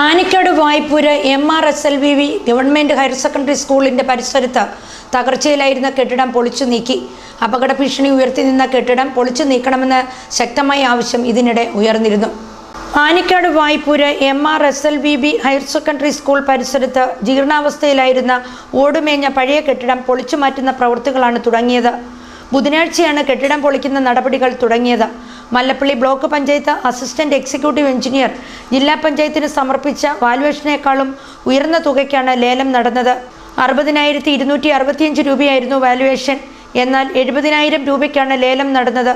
Anikkad Vaipur MRSLVV government higher secondary സ്കൂളിന്റെ പരിസരത്ത് തകർച്ചയിലായിരുന്ന കെട്ടിടം പൊളിച്ചു നീക്കി. അപകട ഭീഷണി ഉയർത്തി നിന്ന കെട്ടിടം പൊളിച്ചു നീക്കണമെന്ന ശക്തമായ ആവശ്യം ഇതിനിടെ ഉയർന്നിരുന്നു. Anikkad Vaipur MRSLVV higher secondary school പരിസരത്ത് ജീർണാവസ്ഥയിലായിരുന്ന ഓടുമേഞ്ഞ പഴയ കെട്ടിടം പൊളിച്ചു മാറ്റുന്ന പ്രവൃത്തികളാണ് തുടങ്ങിയത്. ബുധനാഴ്ചയാണ് കെട്ടിടം പൊളിക്കുന്ന നടപടികൾ തുടങ്ങിയത്. Mallappally block panchayat assistant executive engineer ജില്ലാ പഞ്ചായത്തിന് സമർപ്പിച്ച വാല്യുവേഷനേക്കാളും ഉയർന്ന തുകയ്ക്കാണ് ലേലം നടന്നത്. 60,265 രൂപയായിരുന്നു വാല്യുവേഷൻ. എന്നാൽ 70,000 രൂപയ്ക്കാണ് ലേലം നടന്നത്.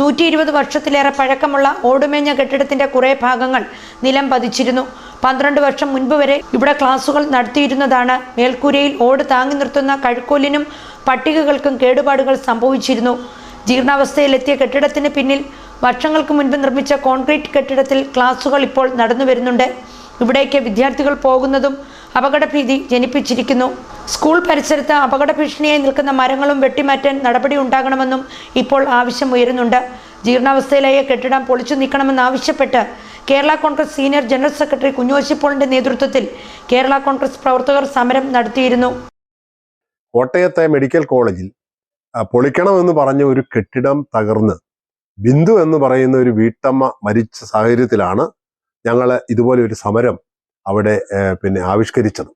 120 വർഷത്തിലേറെ പഴക്കമുള്ള ഓടുമേഞ്ഞ കെട്ടിടത്തിന്റെ കുറേ ഭാഗങ്ങൾ നിലം പതിച്ചിരുന്നു. 12 വർഷം മുൻപ് വരെ ഇവിടെ ക്ലാസുകൾ നടത്തിയിരുന്നതാണ്. മേൽക്കൂരയിൽ ഓട് താങ്ങി നിർത്തുന്ന കഴുക്കോലിനും പട്ടികകൾക്കും കേടുപാടുകൾ സംഭവിച്ചിരുന്നു. ജീർണാവസ്ഥയിലെത്തിയ കെട്ടിടത്തിന് പിന്നിൽ വർഷങ്ങൾക്ക് മുൻപ് നിർമ്മിച്ച കോൺക്രീറ്റ് കെട്ടിടത്തിൽ ക്ലാസുകൾ ഇപ്പോൾ നടന്നു വരുന്നുണ്ട്. ഇവിടേക്ക് വിദ്യാർത്ഥികൾ പോകുന്നതും അപകടഭീതി ജനിപ്പിച്ചിരിക്കുന്നു. സ്കൂൾ പരിസരത്ത് അപകട ഭീഷണിയായി നിൽക്കുന്ന മരങ്ങളും വെട്ടിമാറ്റാൻ നടപടി ഉണ്ടാകണമെന്നും ഇപ്പോൾ ആവശ്യം ഉയരുന്നുണ്ട്. ജീർണാവസ്ഥയിലായ കെട്ടിടം പൊളിച്ചു നീക്കണമെന്നാവശ്യപ്പെട്ട് Kerala Congress senior general secretary കുഞ്ഞോശിപ്പോളിന്റെ നേതൃത്വത്തിൽ കേരള കോൺഗ്രസ് പ്രവർത്തകർ സമരം നടത്തിയിരുന്നു. കോട്ടയത്തെ മെഡിക്കൽ കോളേജിൽ പൊളിക്കണമെന്ന് പറഞ്ഞ ഒരു കെട്ടിടം തകർന്ന് ബിന്ദു എന്ന് പറയുന്ന ഒരു വീട്ടമ്മ മരിച്ച സാഹചര്യത്തിലാണ് ഞങ്ങൾ ഇതുപോലെ ഒരു സമരം അവിടെ ആവിഷ്കരിച്ചത്.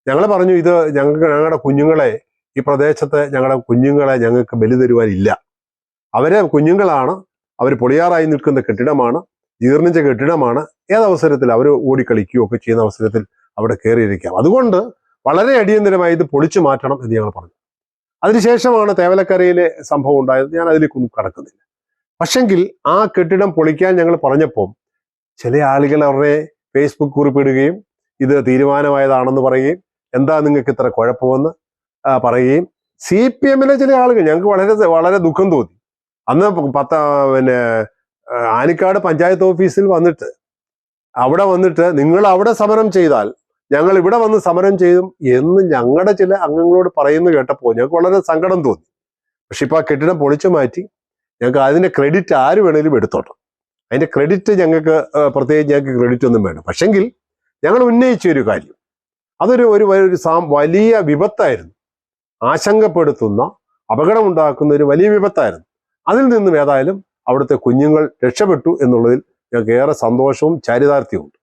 ഞങ്ങൾ പറഞ്ഞു, ഇത് ഞങ്ങളുടെ കുഞ്ഞുങ്ങളെ, ഈ പ്രദേശത്തെ ഞങ്ങളുടെ കുഞ്ഞുങ്ങളെ ഞങ്ങൾക്ക് ബലി തരുവാനില്ല. അവരെ കുഞ്ഞുങ്ങളാണ്, അവർ പൊളിയാറായി നിൽക്കുന്ന കെട്ടിടമാണ്, ജീർണിച്ച കെട്ടിടമാണ്. ഏതവസരത്തിൽ അവർ ഓടിക്കളിക്കുകയോ ഒക്കെ ചെയ്യുന്ന അവസരത്തിൽ അവിടെ കയറിയിരിക്കാം. അതുകൊണ്ട് വളരെ അടിയന്തരമായി ഇത് പൊളിച്ചു മാറ്റണം എന്ന് ഞങ്ങൾ പറഞ്ഞു. അതിനുശേഷമാണ് തേവലക്കരയിലെ സംഭവം ഉണ്ടായത്. ഞാൻ അതിലേക്കൊന്നും കടക്കുന്നില്ല. പക്ഷെങ്കിൽ ആ കെട്ടിടം പൊളിക്കാൻ ഞങ്ങൾ പറഞ്ഞപ്പോൾ ചില ആളുകൾ അവരുടെ ഫേസ്ബുക്ക് കുറിപ്പിടുകയും ഇത് തീരുമാനമായതാണെന്ന് പറയുകയും എന്താ നിങ്ങൾക്ക് ഇത്ര കുഴപ്പമെന്ന് പറയുകയും CPM ചില ആളുകൾ ഞങ്ങൾക്ക് വളരെ വളരെ ദുഃഖം തോന്നി. അന്ന് ആനിക്കാട് പഞ്ചായത്ത് ഓഫീസിൽ വന്നിട്ട് അവിടെ വന്നിട്ട് നിങ്ങൾ അവിടെ സമരം ചെയ്താൽ ഞങ്ങൾ ഇവിടെ വന്ന് സമരം ചെയ്തും എന്ന് ഞങ്ങളുടെ ചില അംഗങ്ങളോട് പറയുന്നത് കേട്ടപ്പോൾ ഞങ്ങൾക്ക് വളരെ സങ്കടം തോന്നി. പക്ഷെ ഇപ്പൊ ആ കെട്ടിടം പൊളിച്ചു മാറ്റി ഞങ്ങൾക്ക് അതിന്റെ ക്രെഡിറ്റ് ആര് വേണേലും എടുത്തോട്ടെ. അതിന്റെ ക്രെഡിറ്റ് ഞങ്ങൾക്ക് പ്രത്യേകിച്ച് ഞങ്ങൾക്ക് ക്രെഡിറ്റ് ഒന്നും വേണം. പക്ഷെങ്കിൽ ഞങ്ങൾ ഉന്നയിച്ച ഒരു കാര്യം അതൊരു വലിയ വിപത്തായിരുന്നു, ആശങ്കപ്പെടുത്തുന്ന അപകടമുണ്ടാക്കുന്ന ഒരു വലിയ വിപത്തായിരുന്നു. അതിൽ നിന്നും ഏതായാലും അവിടുത്തെ കുഞ്ഞുങ്ങൾ രക്ഷപ്പെട്ടു എന്നുള്ളതിൽ ഞങ്ങൾക്ക് ഏറെ സന്തോഷവും ചാരിതാർത്ഥ്യവും ഉണ്ട്.